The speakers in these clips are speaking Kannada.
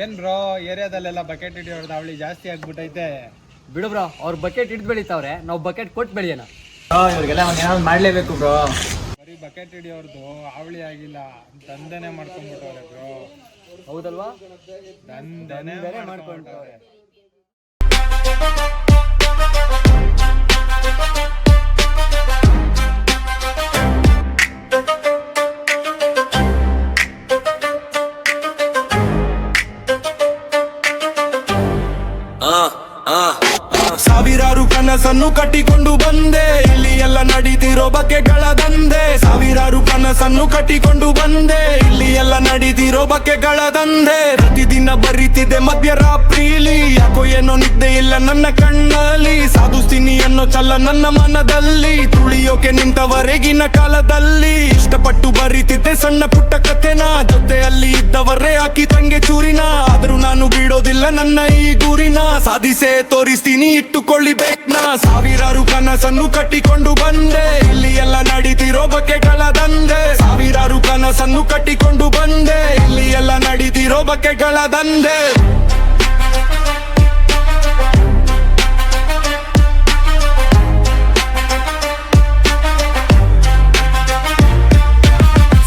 ಏನ್ ಬ್ರೋ ಏರಿಯಾದಲ್ಲೆಲ್ಲ ಬಕೆಟ್ ಹಿಡಿಯೋರ್ದು ಅವಳಿ ಜಾಸ್ತಿ ಆಗ್ಬಿಟ್ಟೈತೆ. ಬಿಡು ಬ್ರೋ, ಅವ್ರು ಬಕೆಟ್ ಹಿಡಿದು ಬೆಳಿತಾವ್ರೆ, ನಾವು ಬಕೆಟ್ ಕೊಟ್ಟು ಬೆಳೆಯೋಣ. ಇವ್ರಿಗೆಲ್ಲ ಏನಾದ್ರು ಮಾಡ್ಲೇಬೇಕು ಬ್ರೋ. ಬರೀ ಬಕೆಟ್ ಹಿಡಿಯೋರ್ದು ಅವಳಿ ಆಗಿಲ್ಲ, ದಂಧೆನೆ ಮಾಡ್ಕೊಂಡ್ಬಿಟ್ಟವ್ರೆ ಬ್ರೋ. ಹೌದಲ್ವಾ? ದಂಧೆನೆ ಮಾಡ್ಕೊಂಡ್ಬಿಟ್ಟವ್ರೆ. ಸಾವಿರಾರು ಕನಸನ್ನು ಕಟ್ಟಿಕೊಂಡು ಬಂದೆ, ಇಲ್ಲಿ ಎಲ್ಲ ನಡೀತಿರೋ ಬಕೆಗಳ ದಂಧೆ. ಸಾವಿರಾರು ಕನಸನ್ನು ಕಟ್ಟಿಕೊಂಡು ಬಂದೆ, ಇಲ್ಲಿ ಎಲ್ಲ ನಡೀತಿರೋ ಬಕೆಗಳ ದಂಧೆ. ಪ್ರತಿದಿನ ಬರೀತಿದೆ ಮಧ್ಯರಾತ್ರಿಲಿ, ಯಾಕೋ ಏನೋ ನಿದ್ದೆ ಇಲ್ಲ ನನ್ನ ಕಣ್ಣಲ್ಲಿ. ಸಾಧಿಸ್ತೀನಿ ಅನ್ನೋ ಛಲ ನನ್ನ ಮನದಲ್ಲಿ, ತುಳಿಯೋಕೆ ನಿಂತವರೆಗಿನ ಕಾಲದಲ್ಲಿ. ಇಷ್ಟಪಟ್ಟು ಬರೀತಿದ್ದೆ ಸಣ್ಣ ಪುಟ್ಟ ಕಥೆನ, ಜೊತೆಯಲ್ಲಿ ಇದ್ದವರೇ ಹಾಕಿ ತಂಗೆ ಚೂರಿನ. ಆದ್ರೂ ನಾನು ಬಿಡೋದಿಲ್ಲ ನನ್ನ ಈ ಗುರಿನ, ಸಾಧಿಸೇ ತೋರಿಸ್ತೀನಿ ಇಟ್ಟುಕೊಳ್ಳಿ ಬೇಕ್ನ. ಸಾವಿರಾರು ಕನಸನ್ನು ಕಟ್ಟಿಕೊಂಡು ಬಂದೆ, ಇಲ್ಲಿ ಎಲ್ಲ ನಡೀತಿರೋ ಬಕೆಗಳ ದಂಧೆ. ಸಾವಿರಾರು ಕನಸನ್ನು ಕಟ್ಟಿಕೊಂಡು ಬಂದೆ, ಇಲ್ಲಿ ಎಲ್ಲ ನಡೀತಿರೋ ಬಕೆಗಳ ದಂಧೆ.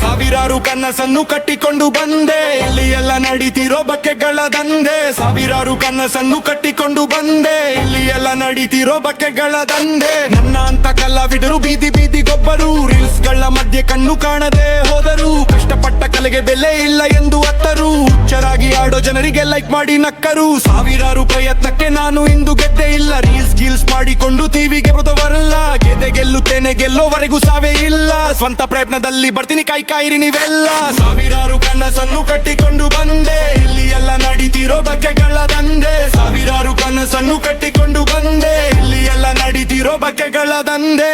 ಸಾವಿರಾರು ಕನಸನ್ನು ಕಟ್ಟಿಕೊಂಡು ಬಂದೆ, ಇಲ್ಲಿ ಎಲ್ಲ ನಡೀತಿರೋ ಬಕೆಗಳ ದಂಧೆ. ಸಾವಿರಾರು ಕನಸನ್ನು ಕಟ್ಟಿಕೊಂಡು ಬಂದೆ, ಇಲ್ಲಿ ಎಲ್ಲ ನಡೀತಿರೋ ಬಕೆಗಳ ದಂಧೆ. ನನ್ನ ಅಂತ ಕಲಾವಿದರು ಬೀದಿ ಬೀದಿಗೊಬ್ಬರು, ರೀಲ್ಸ್ ಗಳ ಮಧ್ಯೆ ಕಣ್ಣು ಕಾಣದೆ ಹೋದರು. ಕಷ್ಟಪಟ್ಟ ಕಲೆಗೆ ಬೆಲೆ ಇಲ್ಲ ಎಂದು ಅತ್ತರು, ಹುಚ್ಚರಾಗಿ ಆಡೋ ಜನರಿಗೆ ಲೈಕ್ ಮಾಡಿ ನಕ್ಕರು. ಸಾವಿರಾರು ಪ್ರಯತ್ನಕ್ಕೆ ನಾನು ಇಂದು ಗೆದ್ದೆ ಇಲ್ಲ, ರೀಲ್ಸ್ ಗೀಲ್ಸ್ ಮಾಡಿಕೊಂಡು ಟಿವಿಗೆ ಬರೋದವರಲ್ಲ. ಗೆದ್ದೆ ಗೆಲ್ಲುತ್ತೇನೆ, ಗೆಲ್ಲೋವರೆಗೂ ಸಾವೇ ಇಲ್ಲ, ಸ್ವಂತ ಪ್ರಯತ್ನದಲ್ಲಿ ಬರ್ತೀನಿ ಕಾಯಿರಿ ನೀವೆಲ್ಲ. ಸಾವಿರಾರು ಕನಸನ್ನು ಕಟ್ಟಿಕೊಂಡು ಬಂದೆ, ಇಲ್ಲಿ ಎಲ್ಲ ನಡೀತಿರೋ ಬಕೆಗಳ ದಂಧೆ. ಸಾವಿರಾರು ಕನಸನ್ನು ಕಟ್ಟಿಕೊಂಡು ಬಂದೆ, ಇಲ್ಲಿ ಎಲ್ಲ ನಡೀತಿರೋ ಬಕೆಗಳ ದಂಧೆ.